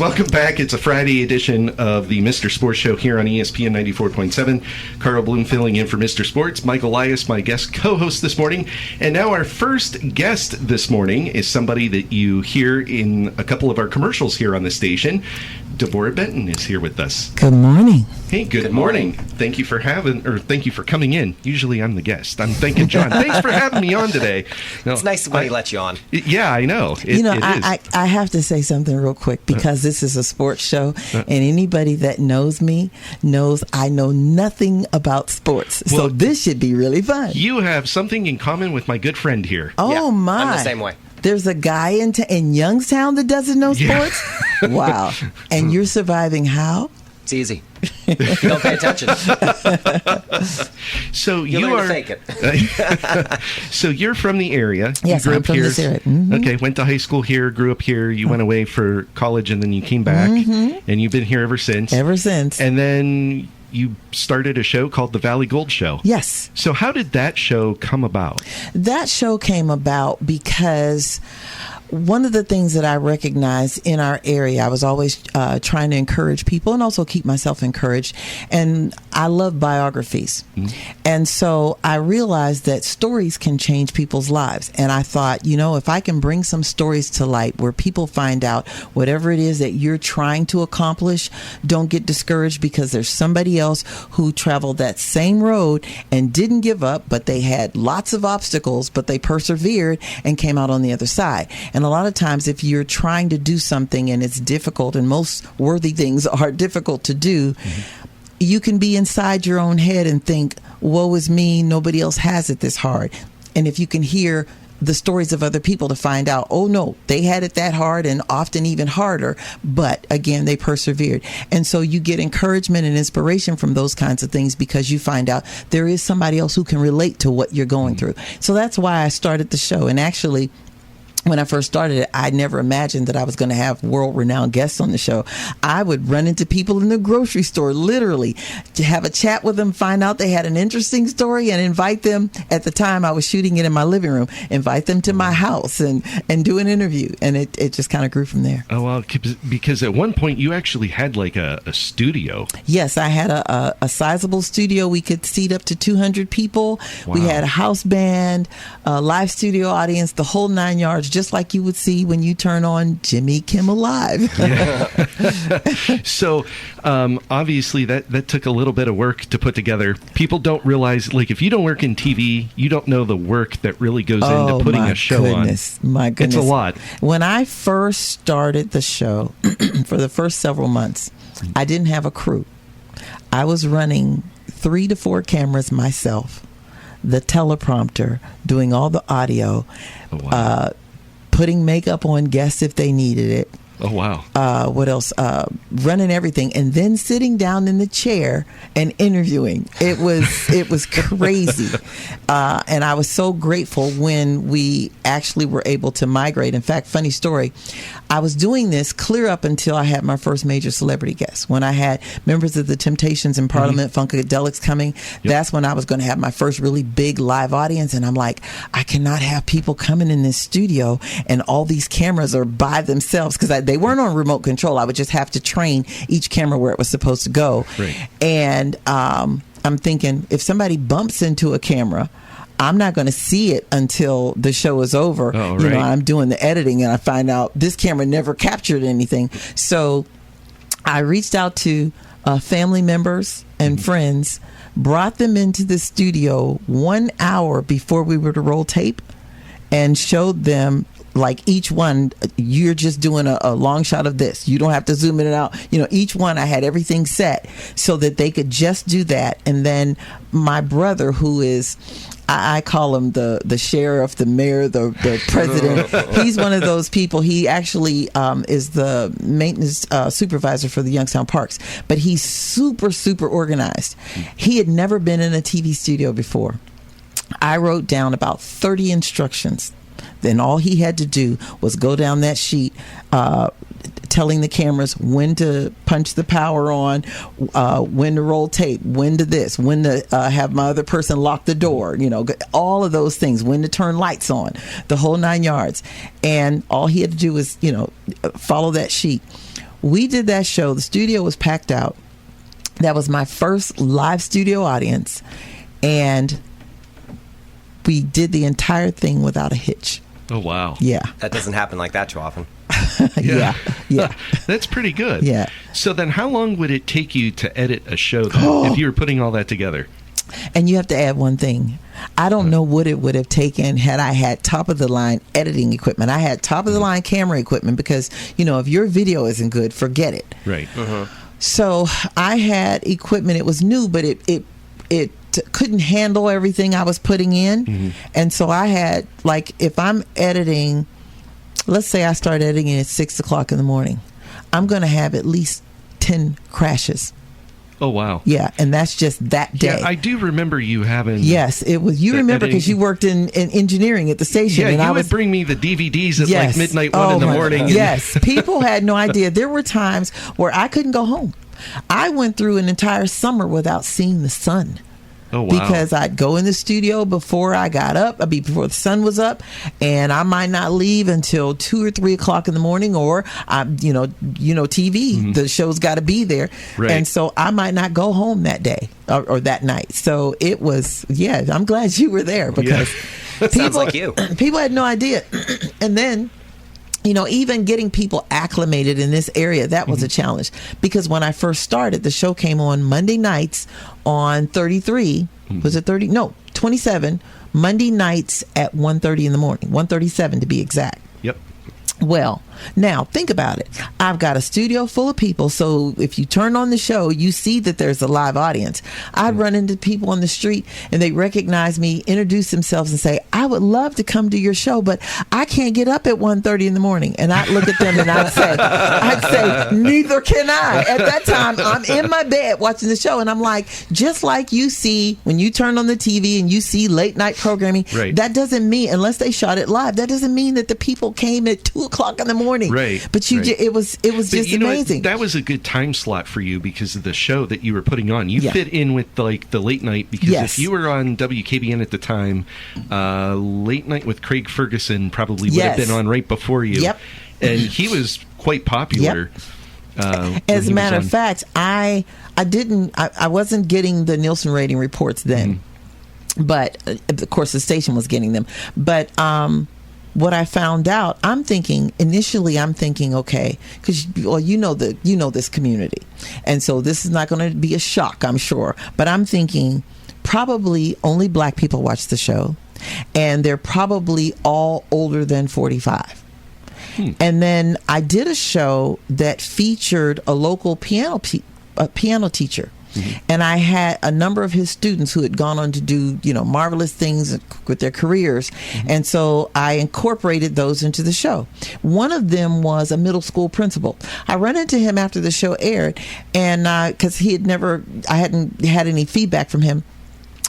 Welcome back. It's a Friday edition of the Mr. Sports Show here on ESPN 94.7. Carl Bloom filling in for Mr. Sports. Michael Elias, my guest co-host this morning. And now our first guest this morning is somebody that you hear in a couple of our commercials here on the station. Deborah Benton is here with us. Good morning. Hey, good morning. Thank you for coming in. Usually I'm the guest. I'm thanking John. Thanks for having me on today. No, it's nice when he lets you on. Yeah, I know. I have to say something real quick because this is a sports show, and anybody that knows me knows I know nothing about sports. So this should be really fun. You have something in common with my good friend here. Oh, my. I'm the same way. There's a guy in Youngstown that doesn't know sports? Yeah. Wow. And you're surviving how? It's easy. Don't pay attention. So you are to fake it. So you're from the area. Yes, you grew I'm up from here. this area. Mm-hmm. Okay, went to high school here, grew up here. You went away for college, and then you came back, and you've been here ever since. Ever since. And then you started a show called The Valley Gold Show. Yes. So how did that show come about? That show came about because one of the things that I recognized in our area, I was always trying to encourage people and also keep myself encouraged. And I love biographies. And so I realized that stories can change people's lives. And I thought, if I can bring some stories to light where people find out whatever it is that you're trying to accomplish, don't get discouraged because there's somebody else who traveled that same road and didn't give up, but they had lots of obstacles, but they persevered and came out on the other side. And a lot of times, if you're trying to do something and it's difficult, and most worthy things are difficult to do, you can be inside your own head and think, woe is me, nobody else has it this hard. And if you can hear the stories of other people to find out, oh no, they had it that hard and often even harder, but again, they persevered. And so you get encouragement and inspiration from those kinds of things because you find out there is somebody else who can relate to what you're going through. So that's why I started the show. And actually, when I first started it, I never imagined that I was going to have world-renowned guests on the show. I would run into people in the grocery store, literally, to have a chat with them, find out they had an interesting story, and invite them. At the time, I was shooting it in my living room, invite them to my house and do an interview. And it just kind of grew from there. Oh, well, because at one point, you actually had like a studio. Yes, I had a sizable studio. We could seat up to 200 people. Wow. We had a house band, a live studio audience, the whole 9 yards, just like you would see when you turn on Jimmy Kimmel Live. Yeah. So obviously that took a little bit of work to put together. People don't realize, like, if you don't work in TV, you don't know the work that really goes into putting a show on. My goodness. It's a lot. When I first started the show, for the first several months, I didn't have a crew. I was running 3 to 4 cameras myself, the teleprompter, doing all the audio, putting makeup on guests if they needed it. Oh, wow. What else? Running everything, and then sitting down in the chair and interviewing. It was crazy. And I was so grateful when we actually were able to migrate. In fact, funny story, I was doing this clear up until I had my first major celebrity guest. When I had members of the Temptations and Parliament Funkadelics coming, that's when I was going to have my first really big live audience. And I'm like, I cannot have people coming in this studio and all these cameras are by themselves, because they weren't on remote control. I would just have to train each camera where it was supposed to go. Right. And I'm thinking, if somebody bumps into a camera, I'm not going to see it until the show is over. Oh, right. I'm doing the editing and I find out this camera never captured anything. So I reached out to family members and friends, brought them into the studio 1 hour before we were to roll tape, and showed them, like, each one, you're just doing a long shot of this. You don't have to zoom in and out. Each one, I had everything set so that they could just do that. And then my brother, who is, I call him the sheriff, the mayor, the president. He's one of those people. He actually is the maintenance supervisor for the Youngstown Parks. But he's super, super organized. He had never been in a TV studio before. I wrote down about 30 instructions. Then all he had to do was go down that sheet, telling the cameras when to punch the power on, when to roll tape, when to this, when to have my other person lock the door, all of those things, when to turn lights on, the whole 9 yards. And all he had to do was, follow that sheet. We did that show. The studio was packed out. That was my first live studio audience. And we did the entire thing without a hitch. Oh, wow. Yeah. That doesn't happen like that too often. Yeah. That's pretty good. Yeah. So then how long would it take you to edit a show then, if you were putting all that together? And you have to add one thing. I don't know what it would have taken had I had top of the line editing equipment. I had top of the line camera equipment because, if your video isn't good, forget it. Right. So I had equipment. It was new, but it couldn't handle everything I was putting in. And so I had, like, if I'm editing, let's say I start editing at 6 o'clock in the morning, I'm going to have at least 10 crashes. Oh, wow. Yeah, and that's just that day. Yeah, I do remember you having... Yes, it was. You remember because you worked in engineering at the station. Yeah, and you I would bring me the DVDs at like midnight, 1 in the morning. Yes, people had no idea. There were times where I couldn't go home. I went through an entire summer without seeing the sun. Oh, wow. Because I'd go in the studio before I got up, before the sun was up, and I might not leave until 2 or 3 o'clock in the morning, or TV. The show's got to be there, right. And so I might not go home that day or that night. So it was, I'm glad you were there because Sounds like you. People had no idea, and then. Even getting people acclimated in this area, that was a challenge. Because when I first started, the show came on Monday nights on 33. Was it 30? No, 27. Monday nights at 1:30 in the morning. 1:37 to be exact. Yep. Well, now think about it. I've got a studio full of people, so if you turn on the show, you see that there's a live audience. I'd run into people on the street and they recognize me, introduce themselves and say, I would love to come to your show, but I can't get up at 1:30 in the morning. And I'd look at them and I'd say, neither can I. At that time, I'm in my bed watching the show and I'm like, just like you see when you turn on the TV and you see late night programming, right. That doesn't mean, unless they shot it live, that doesn't mean that the people came at 2 o'clock in the morning. Right. But it was just amazing. That was a good time slot for you because of the show that you were putting on. You fit in with like the late night because if you were on WKBN at the time, Late Night with Craig Ferguson probably would have been on right before you. Yep. And he was quite popular. Yep. As a matter of fact, I wasn't getting the Nielsen rating reports then. But of course the station was getting them. But what I found out, initially I'm thinking, okay, because you know this community, and so this is not going to be a shock, I'm sure. But I'm thinking probably only black people watch the show, and they're probably all older than 45. And then I did a show that featured a local piano teacher. And I had a number of his students who had gone on to do, marvelous things with their careers. And so I incorporated those into the show. One of them was a middle school principal. I ran into him after the show aired, and because I hadn't had any feedback from him.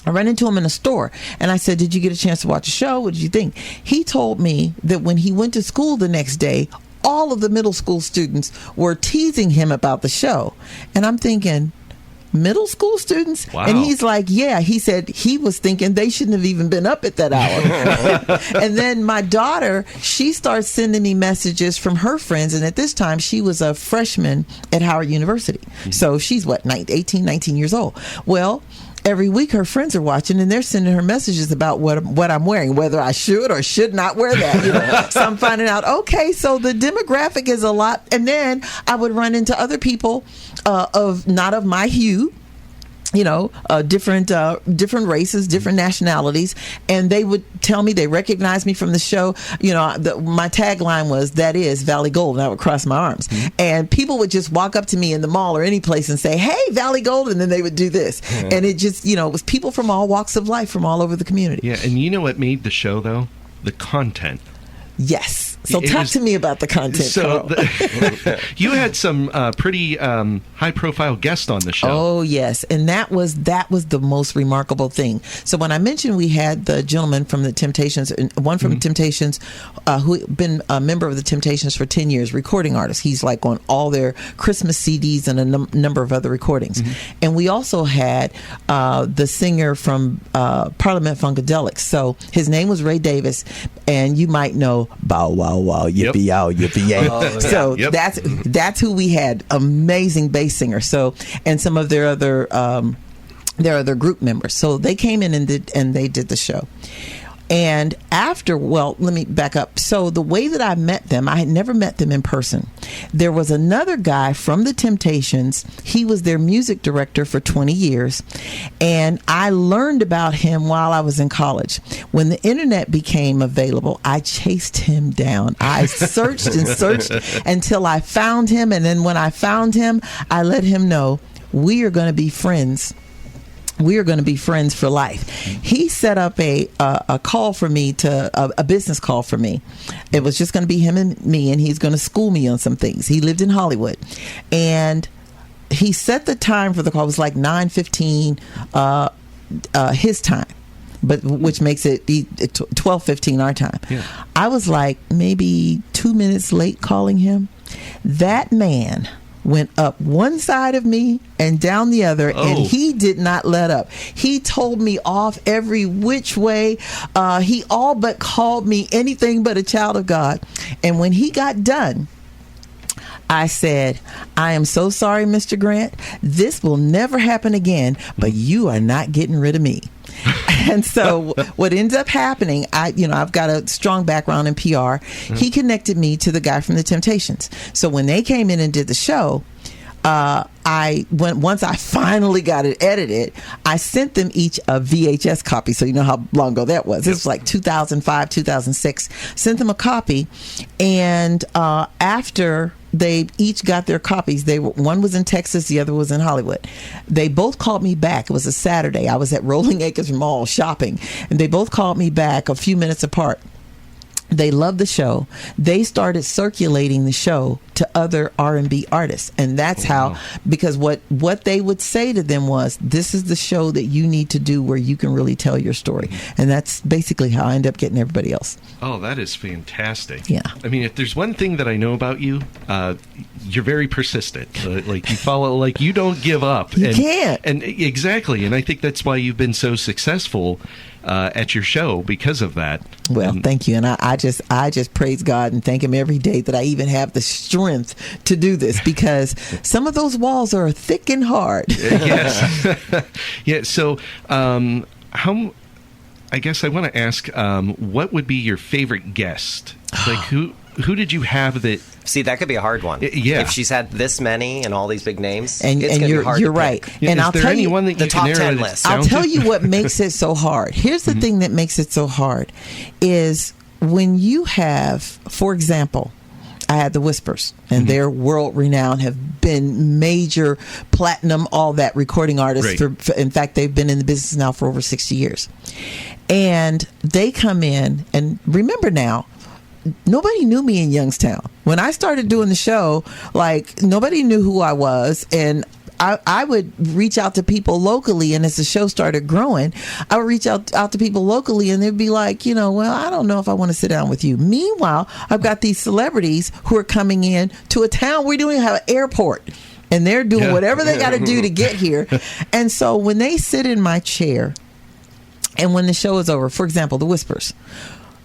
I ran into him in a store and I said, did you get a chance to watch the show? What did you think? He told me that when he went to school the next day, all of the middle school students were teasing him about the show. And I'm thinking, middle school students? Wow. And he's like, yeah. He said he was thinking they shouldn't have even been up at that hour. And then my daughter, she starts sending me messages from her friends. And at this time, she was a freshman at Howard University. So she's 18, 19 years old. Well, every week her friends are watching and they're sending her messages about what I'm wearing, whether I should or should not wear that. So I'm finding out, okay, so the demographic is a lot. And then I would run into other people not of my hue, different races, different nationalities, and they would tell me they recognized me from the show. My tagline was, that is Valley Gold, and I would cross my arms. And people would just walk up to me in the mall or any place and say, hey, Valley Gold, and then they would do this. And it just, it was people from all walks of life, from all over the community. Yeah, and you know what made the show, though? The content. Yes. So talk to me about the content. So you had some pretty high-profile guests on the show. Oh yes, and that was the most remarkable thing. So when I mentioned we had the gentleman from the Temptations, one from Temptations, who had been a member of the Temptations for 10 years, recording artist. He's like on all their Christmas CDs and a number of other recordings. And we also had the singer from Parliament Funkadelic. So his name was Ray Davis, and you might know Bow Wow bow wow, yippee yow, yippee yay. So that's who we had. Amazing bass singer. So, and some of their other group members. So they came in and they did the show. And after, well, let me back up. So the way that I met them, I had never met them in person. There was another guy from the Temptations. He was their music director for 20 years. And I learned about him while I was in college. When the internet became available, I chased him down. I searched and searched until I found him. And then when I found him, I let him know we are going to be friends. We are going to be friends for life. He set up a call for me a business call for me. It was just going to be him and me, and he's going to school me on some things. He lived in Hollywood, and he set the time for the call. It was like 9:15 his time, but which makes it 12:15 our time. Yeah. I was like maybe 2 minutes late calling him. That man went up one side of me and down the other, and he did not let up. He told me off every which way. He all but called me anything but a child of God. And when he got done, I said, I am so sorry, Mr. Grant. This will never happen again, but you are not getting rid of me. And so what ends up happening, I've got a strong background in PR. He connected me to the guy from the Temptations. So when they came in and did the show, once I finally got it edited, I sent them each a VHS copy. So you know how long ago that was. This was like 2005, 2006. Sent them a copy, and after they each got their copies, one was in Texas, the other was in Hollywood. They both called me back. It was a Saturday. I was at Rolling Acres Mall shopping, and they both called me back a few minutes apart. They loved the show. They started circulating the show to other R&B artists. And that's how, because what they would say to them was, this is the show that you need to do where you can really tell your story. And that's basically how I end up getting everybody else. Oh, that is fantastic. Yeah. I mean, if there's one thing that I know about you, you're very persistent. Like you follow, like you don't give up. You can't. And exactly. And I think that's why you've been so successful at your show because of that. Well, thank you. And I just praise God and thank him every day that I even have the strength to do this, because some of those walls are thick and hard. Yes. Yeah. So, I guess I want to ask, what would be your favorite guest? Like who did you have that? See, that could be a hard one. Yeah. If she's had this many and all these big names, and it's going to be hard you're to right. pick. And I'll tell you the top 10 list. I'll tell you what makes it so hard. Here's the thing that makes it so hard is when you have, for example, I had the Whispers, and they're world renowned, have been major platinum, all that recording artists. For, in fact, they've been in the business now for over 60 years. And they come in, and remember now, nobody knew me in Youngstown. When I started doing the show, like, nobody knew who I was, and I would reach out to people locally, and as the show started growing, I would reach out to people locally, and they'd be like, well, I don't know if I want to sit down with you. Meanwhile, I've got these celebrities who are coming in to a town we don't even have an airport, and they're doing whatever they got to do to get here. And so when they sit in my chair, and when the show is over, for example, the Whispers,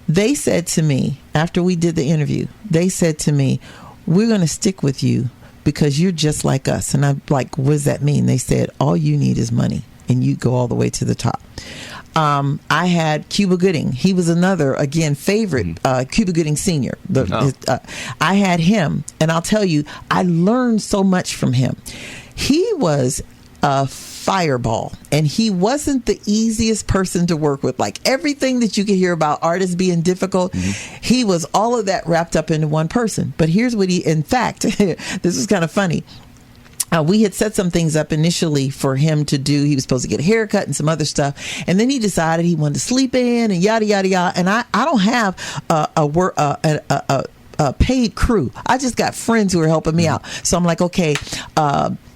they said to me, after we did the interview, they said to me, we're going to stick with you because you're just like us. And I'm like, what does that mean? They said, all you need is money, and you go all the way to the top. I had Cuba Gooding. He was another, again, favorite, Cuba Gooding Sr. I had him, and I'll tell you, I learned so much from him. He was a fireball, and he wasn't the easiest person to work with. Like everything that you could hear about artists being difficult, he was all of that wrapped up into one person. But here's what in fact, this is kind of funny. We had set some things up initially for him to do. He was supposed to get a haircut and some other stuff. And then he decided he wanted to sleep in and yada, yada, yada. And I don't have a paid crew. I just got friends who are helping me out. So I'm like, okay,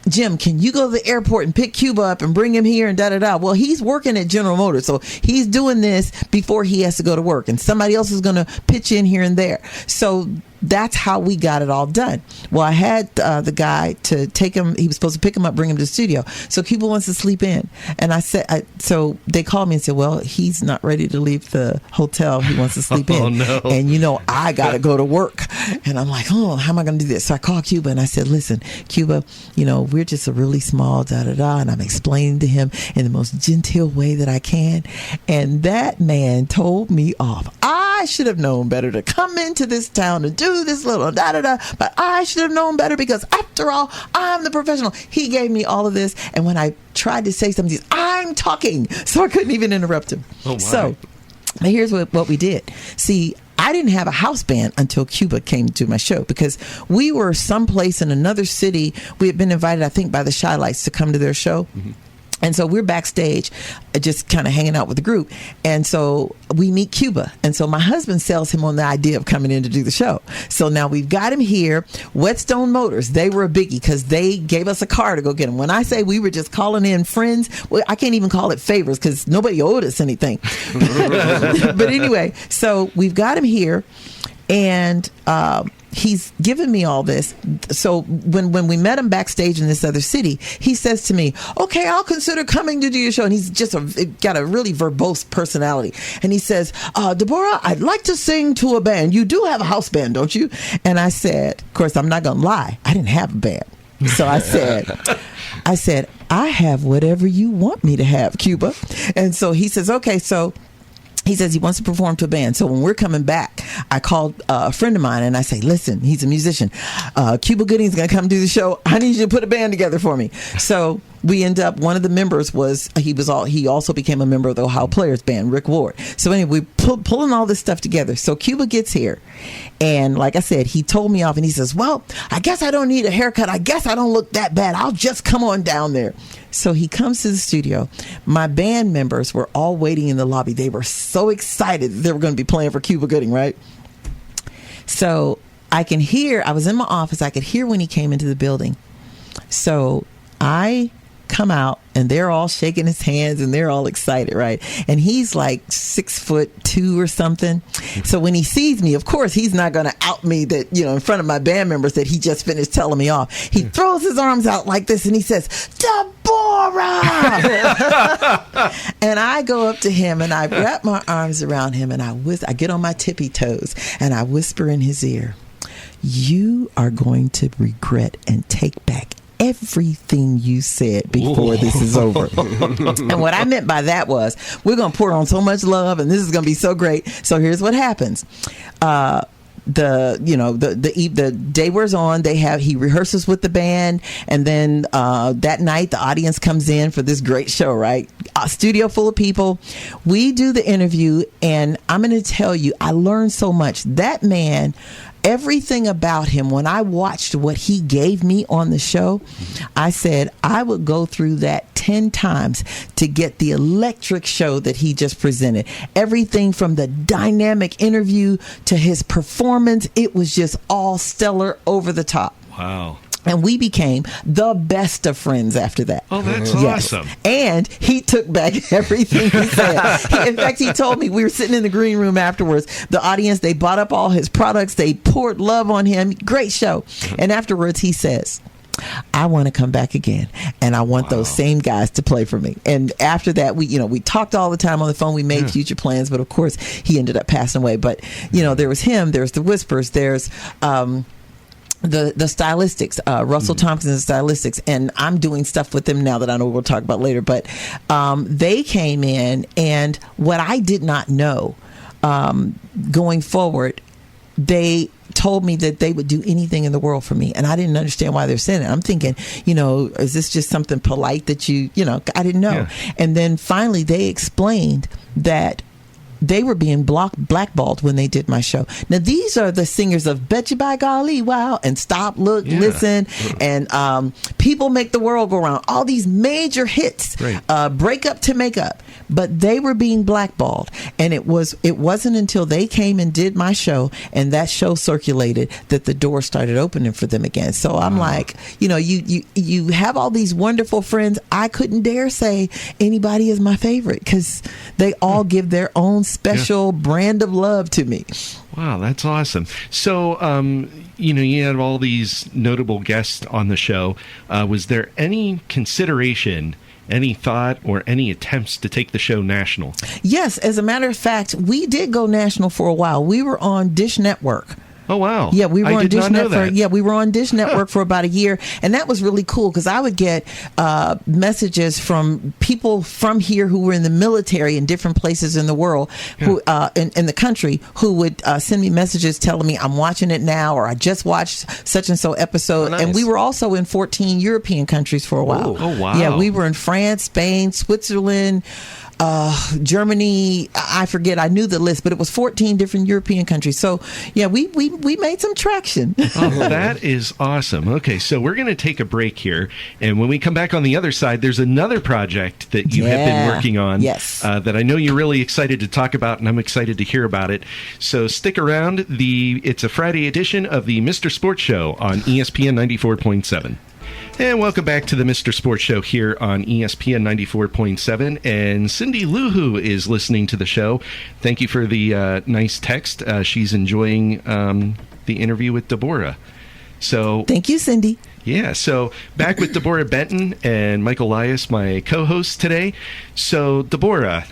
Jim, can you go to the airport and pick Cuba up and bring him here and da-da-da? Well, he's working at General Motors, so he's doing this before he has to go to work, and somebody else is going to pitch in here and there. So that's how we got it all done. Well, I had the guy to take him. He was supposed to pick him up, bring him to the studio. So Cuba wants to sleep in. And I said, so they called me and said, well, he's not ready to leave the hotel. He wants to sleep in. Oh, no. And, I got to go to work. And I'm like, oh, how am I going to do this? So I called Cuba and I said, listen, Cuba, we're just a really small da-da-da. And I'm explaining to him in the most genteel way that I can. And that man told me off. I should have known better to come into this town and do this little da-da-da. But I should have known better because after all, I'm the professional. He gave me all of this. And when I tried to say something, I'm talking. So I couldn't even interrupt him. Oh, my. So here's what we did. See, I didn't have a house band until Cuba came to my show because we were someplace in another city. We had been invited, I think, by the Shy Lights to come to their show. Mm-hmm. And so we're backstage just kind of hanging out with the group. And so we meet Cuba. And so my husband sells him on the idea of coming in to do the show. So now we've got him here. Whetstone Motors, they were a biggie because they gave us a car to go get him. When I say we were just calling in friends, well, I can't even call it favors because nobody owed us anything. But anyway, so we've got him here. And he's given me all this. So when we met him backstage in this other city, he says to me, okay, I'll consider coming to do your show. And he's just got a really verbose personality. And he says, Deborah, I'd like to sing to a band. You do have a house band, don't you? And I said, of course, I'm not going to lie. I didn't have a band. So I said, I have whatever you want me to have, Cuba. And so he says, okay, so he says he wants to perform to a band. So when we're coming back, I called a friend of mine and I say, listen, he's a musician. Cuba Gooding's going to come do the show. I need you to put a band together for me. So we end up, one of the members he also became a member of the Ohio Players Band, Rick Ward. So anyway, we pulling all this stuff together. So Cuba gets here. And like I said, he told me off and he says, well, I guess I don't need a haircut. I guess I don't look that bad. I'll just come on down there. So he comes to the studio. My band members were all waiting in the lobby. They were so excited that they were going to be playing for Cuba Gooding, right? So I was in my office. I could hear when he came into the building. So I come out and they're all shaking his hands and they're all excited, right? And he's like 6'2" or something. So when he sees me, of course, he's not going to out me that, in front of my band members that he just finished telling me off. He throws his arms out like this and he says, Deborah! And I go up to him and I wrap my arms around him and I get on my tippy toes and I whisper in his ear, you are going to regret and take back everything you said before this is over. And what I meant by that was, we're going to pour on so much love and this is going to be so great. So here's what happens. The day wears on, he rehearses with the band, and then that night the audience comes in for this great show, right? A studio full of people. We do the interview, and I'm going to tell you, I learned so much. That man, everything about him, when I watched what he gave me on the show, I said I would go through that 10 times to get the electric show that he just presented. Everything from the dynamic interview to his performance, it was just all stellar, over the top. Wow. And we became the best of friends after that. Oh, that's awesome. And he took back everything he said. In fact, he told me, we were sitting in the green room afterwards. The audience, they bought up all his products. They poured love on him. Great show. And afterwards, he says, I want to come back again, and I want those same guys to play for me. And after that, we talked all the time on the phone. We made future plans, but of course, he ended up passing away. But, there was him. There's the Whispers. There's the Stylistics, Russell Tompkins and Stylistics, and I'm doing stuff with them now that I know we'll talk about later. But they came in, and what I did not know going forward, they told me that they would do anything in the world for me, and I didn't understand why they're saying it. I'm thinking, is this just something polite that I didn't know. Yeah. And then finally they explained that they were being blackballed when they did my show. Now, these are the singers of Bet You By Golly, Wow, and Stop, Look, Listen, and People Make the World Go Round. All these major hits, Break Up to Make Up. But they were being blackballed. And it wasn't until they came and did my show and that show circulated that the door started opening for them again. So I'm like, you have all these wonderful friends. I couldn't dare say anybody is my favorite because they all give their own special brand of love to me. Wow, that's awesome. So, you had all these notable guests on the show. Was there any consideration, any thought, or any attempts to take the show national? Yes, as a matter of fact, we did go national for a while. We were on Dish Network. Oh, wow. Yeah, we were I on did Dish not know Network. that. Yeah, we were on Dish Network for about a year, and that was really cool because I would get messages from people from here who were in the military in different places in the world, who in the country, who would send me messages telling me I'm watching it now, or I just watched such and so episode. Oh, nice. And we were also in 14 European countries for a while. Oh, wow. Yeah, we were in France, Spain, Switzerland, Germany, I forget, I knew the list, but it was 14 different European countries. So yeah, we made some traction. Oh, that is awesome. Okay, so we're going to take a break here, and when we come back on the other side, there's another project that you have been working on. Yes. That I know you're really excited to talk about, and I'm excited to hear about it. So stick around. It's a Friday edition of the Mr. Sports Show on ESPN 94.7. And welcome back to the Mr. Sports Show here on ESPN 94.7. And Cindy Luhu is listening to the show. Thank you for the nice text. She's enjoying the interview with Deborah. So Thank you, Cindy. Yeah, so back with Deborah Benton and Michael Elias, my co-host today. So, Deborah,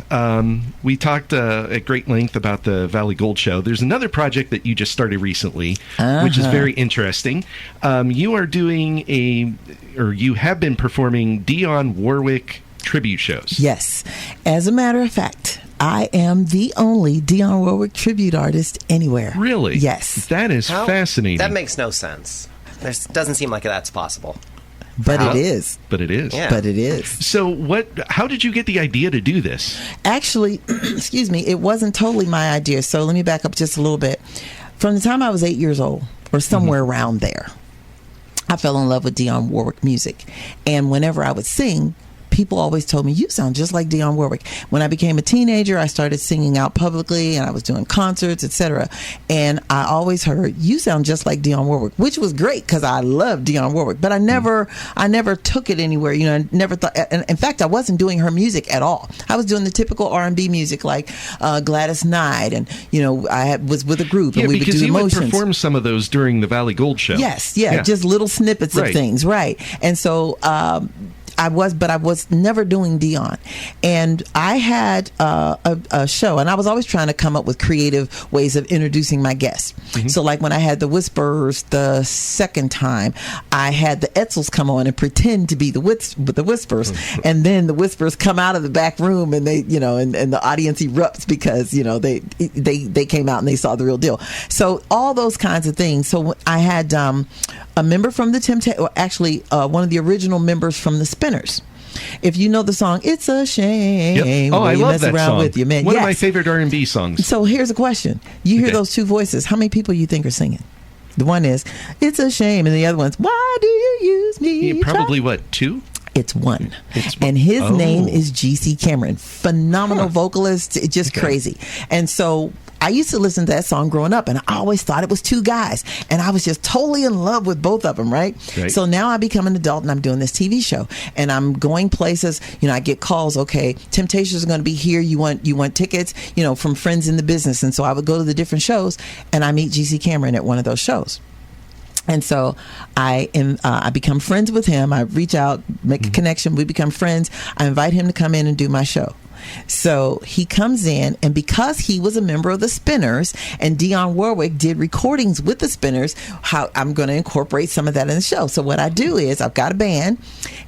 we talked at great length about the Valley Gold Show. There's another project that you just started recently, which is very interesting. You are doing you have been performing Dionne Warwick tribute shows. Yes. As a matter of fact, I am the only Dionne Warwick tribute artist anywhere. Really? Yes. That is fascinating. That makes no sense. It doesn't seem like that's possible. But it is. But it is. Yeah. But it is. So how did you get the idea to do this? Actually, excuse me, it wasn't totally my idea. So let me back up just a little bit. From the time I was 8 years old, or somewhere around there, I fell in love with Dionne Warwick music. And whenever I would sing, people always told me, you sound just like Dionne Warwick. When I became a teenager, I started singing out publicly, and I was doing concerts, etc. And I always heard, you sound just like Dionne Warwick, which was great because I loved Dionne Warwick. But I never took it anywhere. I never thought. And in fact, I wasn't doing her music at all. I was doing the typical R&B music like Gladys Knight, and I was with a group, and we would do Emotions. You would perform some of those during the Valley Gold Show. Yes, just little snippets of things, right? And so. I was never doing Dionne. And I had a show, and I was always trying to come up with creative ways of introducing my guests. Mm-hmm. So like when I had the Whisperers the second time, I had the Edsels come on and pretend to be the Whisperers. Mm-hmm. And then the Whisperers come out of the back room, and they, and the audience erupts because, they came out and they saw the real deal. So all those kinds of things. So I had a member from the Temptations, actually one of the original members from the Spinners. If you know the song, "It's a Shame," yep. Oh, I love that song. With you, man. One of my favorite R&B songs. So here's a question: you hear those two voices? How many people you think are singing? The one is "It's a Shame," and the other one's "Why do you use me?" Probably what, two? It's one. And his name is G.C. Cameron. Phenomenal vocalist. It's just crazy. And so I used to listen to that song growing up, and I always thought it was two guys. And I was just totally in love with both of them, right? So now I become an adult, and I'm doing this TV show. And I'm going places. I get calls, okay, Temptations are going to be here. You want tickets, from friends in the business. And so I would go to the different shows, and I meet G.C. Cameron at one of those shows. And so I become friends with him. I reach out, make a connection. We become friends. I invite him to come in and do my show. So he comes in, and because he was a member of the Spinners, and Dionne Warwick did recordings with the Spinners, I'm going to incorporate some of that in the show. So what I do is I've got a band,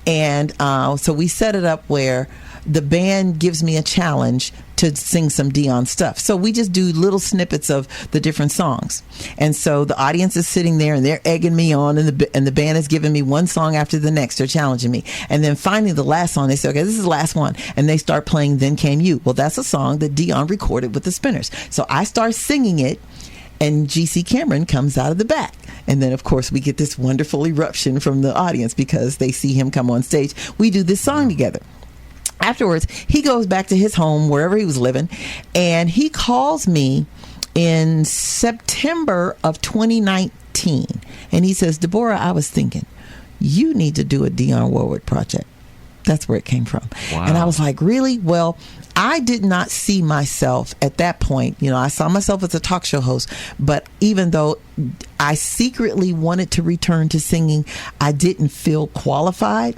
and so we set it up where the band gives me a challenge to sing some Dionne stuff. So we just do little snippets of the different songs. And so the audience is sitting there, and they're egging me on, and the band is giving me one song after the next. They're challenging me. And then finally the last song, they say, okay, this is the last one. And they start playing Then Came You. Well, that's a song that Dionne recorded with the Spinners. So I start singing it, and G.C. Cameron comes out of the back. And then, of course, we get this wonderful eruption from the audience because they see him come on stage. We do this song together. Afterwards, he goes back to his home, wherever he was living, and he calls me in September of 2019. And he says, Deborah, I was thinking, you need to do a Dionne Warwick project. That's where it came from. Wow. And I was like, really? Well, I did not see myself at that point. You know, I saw myself as a talk show host, but even though I secretly wanted to return to singing, I didn't feel qualified.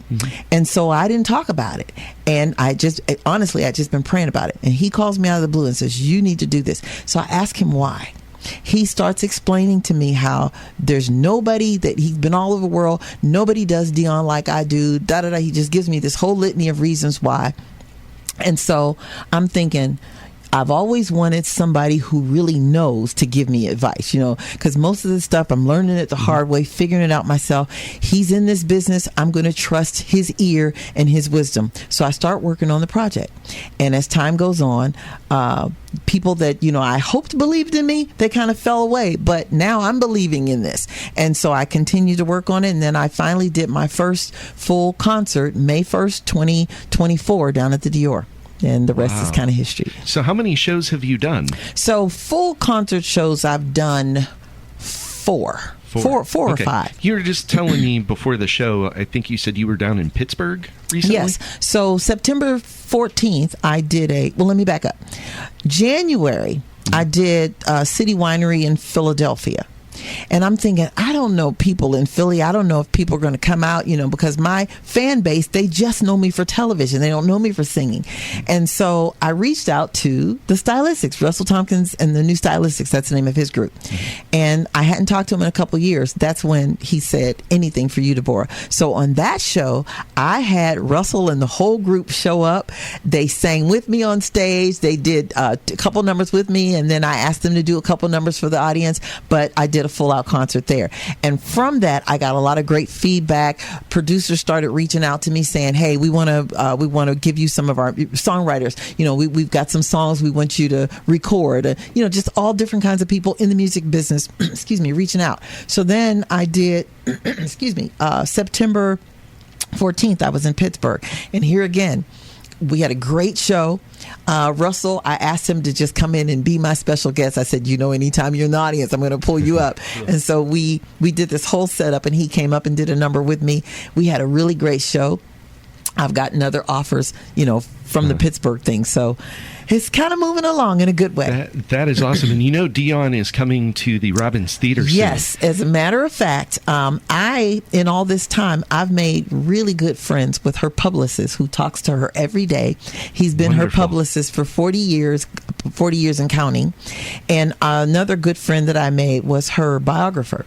And so I didn't talk about it. And I just been praying about it. And he calls me out of the blue and says, you need to do this. So I asked him why. He starts explaining to me how there's nobody that he's been all over the world. Nobody does Dion like I do. He just gives me this whole litany of reasons why. And so I'm thinking, I've always wanted somebody who really knows to give me advice, you know, because most of the stuff I'm learning it the hard way, figuring it out myself. He's in this business. I'm going to trust his ear and his wisdom. So I start working on the project. And as time goes on, people that, you know, I hoped believed in me, they kind of fell away. But now I'm believing in this. And so I continue to work on it. And then I finally did my first full concert, May 1st, 2024, down at the Dior. And the rest is kind of history. So how many shows have you done? So full concert shows, I've done four or five. You were just telling me before the show, I think you said you were down in Pittsburgh recently? Yes. So September 14th, I did let me back up. January, I did City Winery in Philadelphia. And I'm thinking, I don't know people in Philly. I don't know if people are going to come out, you know, because my fan base, they just know me for television. They don't know me for singing. And so I reached out to the Stylistics, Russell Tompkins and the New Stylistics. That's the name of his group. And I hadn't talked to him in a couple of years. That's when he said, anything for you, Deborah. So on that show, I had Russell and the whole group show up. They sang with me on stage. They did a couple numbers with me. And then I asked them to do a couple numbers for the audience. But I did a full-out concert there. And from that, I got a lot of great feedback. Producers started reaching out to me saying, hey, we want to give you some of our songwriters. You know, we've got some songs we want you to record. You know, just all different kinds of people in the music business, reaching out. So then I did, September 14th, I was in Pittsburgh. And here again, we had a great show. Russell, I asked him to just come in and be my special guest. I said, you know, anytime you're in the audience, I'm going to pull you up. And so we did this whole setup, and he came up and did a number with me. We had a really great show. I've gotten other offers, you know, from the Pittsburgh thing. So it's kind of moving along in a good way. That is awesome. And you know, Dion is coming to the Robbins Theater soon. Yes. As a matter of fact, in all this time, I've made really good friends with her publicist who talks to her every day. He's been her publicist for 40 years and counting. And another good friend that I made was her biographer.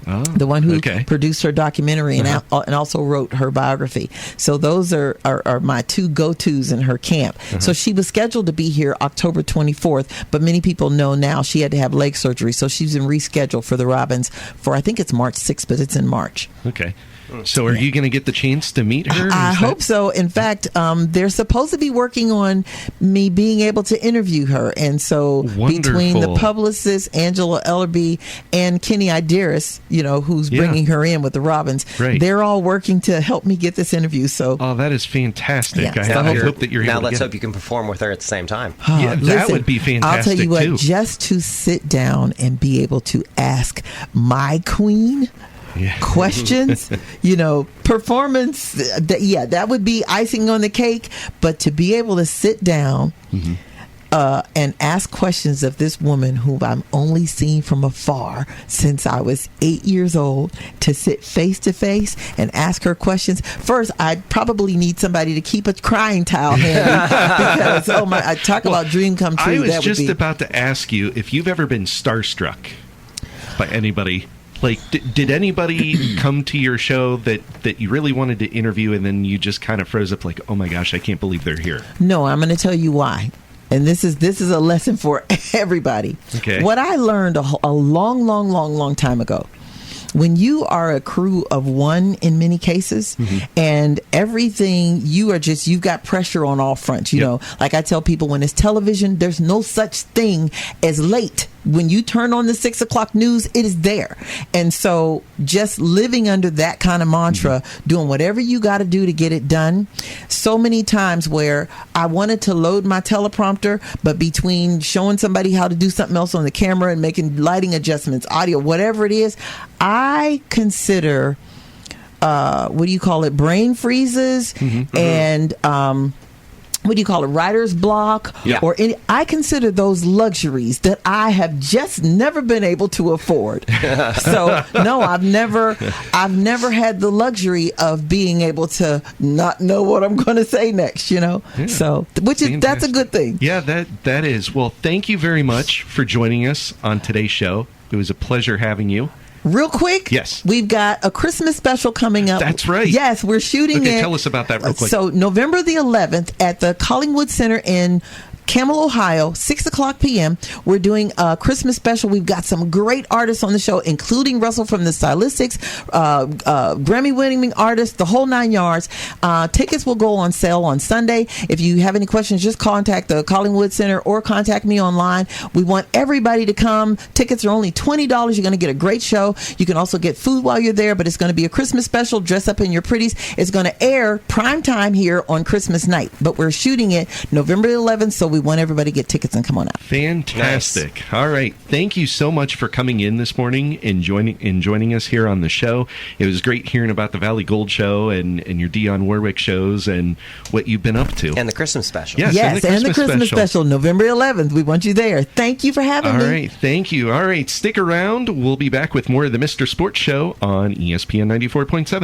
Oh, the one who produced her documentary and also wrote her biography. So those are my two go-tos in her camp. So she was scheduled to be here October 24th, but many people know now she had to have leg surgery. So she's been rescheduled for the Robbins for, I think it's March 6th, but it's in March. Okay. So are you going to get the chance to meet her? I hope so. In fact, they're supposed to be working on me being able to interview her. And so between the publicist, Angela Ellerby, and Kenny Idaris, you know, who's bringing her in with the Robbins, they're all working to help me get this interview. So, that is fantastic. Yeah, I hope that you're able to let's hope you can perform with her at the same time. That would be fantastic. I'll tell you what, too. just to sit down and be able to ask my queen questions, you know, performance, that would be icing on the cake. But to be able to sit down and ask questions of this woman who I'm only seen from afar since I was 8 years old, to sit face to face and ask her questions. First, I probably need somebody to keep a crying towel handy because, I talk about dream come true. I was just about to ask you if you've ever been starstruck by anybody. Like, did anybody come to your show that you really wanted to interview and then you just kind of froze up like, oh my gosh, I can't believe they're here? No, I'm going to tell you why. And this is a lesson for everybody. Okay. What I learned a long time ago, when you are a crew of one in many cases, and everything, you've got pressure on all fronts. You know, like I tell people, when it's television, there's no such thing as late. When you turn on the 6 o'clock news, it is there. And so just living under that kind of mantra, doing whatever you got to do to get it done. So many times where I wanted to load my teleprompter, but between showing somebody how to do something else on the camera and making lighting adjustments, audio, whatever it is, I consider what do you call it, brain freezes and what do you call it, writer's block, Yeah. or any, I consider those luxuries that I have just never been able to afford. So no, I've never had the luxury of being able to not know what I'm going to say next, you know. Yeah. So that's a Fantastic. good thing. Yeah, that is. Well, thank you very much for joining us on today's show. It was a pleasure having you. Real quick, Yes. we've got a Christmas special coming up. That's right. Yes, we're shooting Okay, it. tell us about that real quick. So November the 11th at the Collingwood Center in Camel, Ohio, 6 o'clock p.m. We're doing a Christmas special. We've got some great artists on the show, including Russell from the Stylistics, Grammy-winning artists, the whole 9 yards. Tickets will go on sale on Sunday. If you have any questions, just contact the Collingwood Center or contact me online. We want everybody to come. Tickets are only $20. You're going to get a great show. You can also get food while you're there, but it's going to be a Christmas special. Dress up in your pretties. It's going to air prime time here on Christmas night, but we're shooting it November 11th, so we want everybody to get tickets and come on out. Fantastic. Nice. All right. Thank you so much for coming in this morning and joining us here on the show. It was great hearing about the Valley Gold Show and your Dionne Warwick shows and what you've been up to. And the Christmas special. Yes, and the Christmas special, November 11th. We want you there. Thank you for having me. All right. Thank you. All right. Stick around. We'll be back with more of the Mr. Sports Show on ESPN 94.7.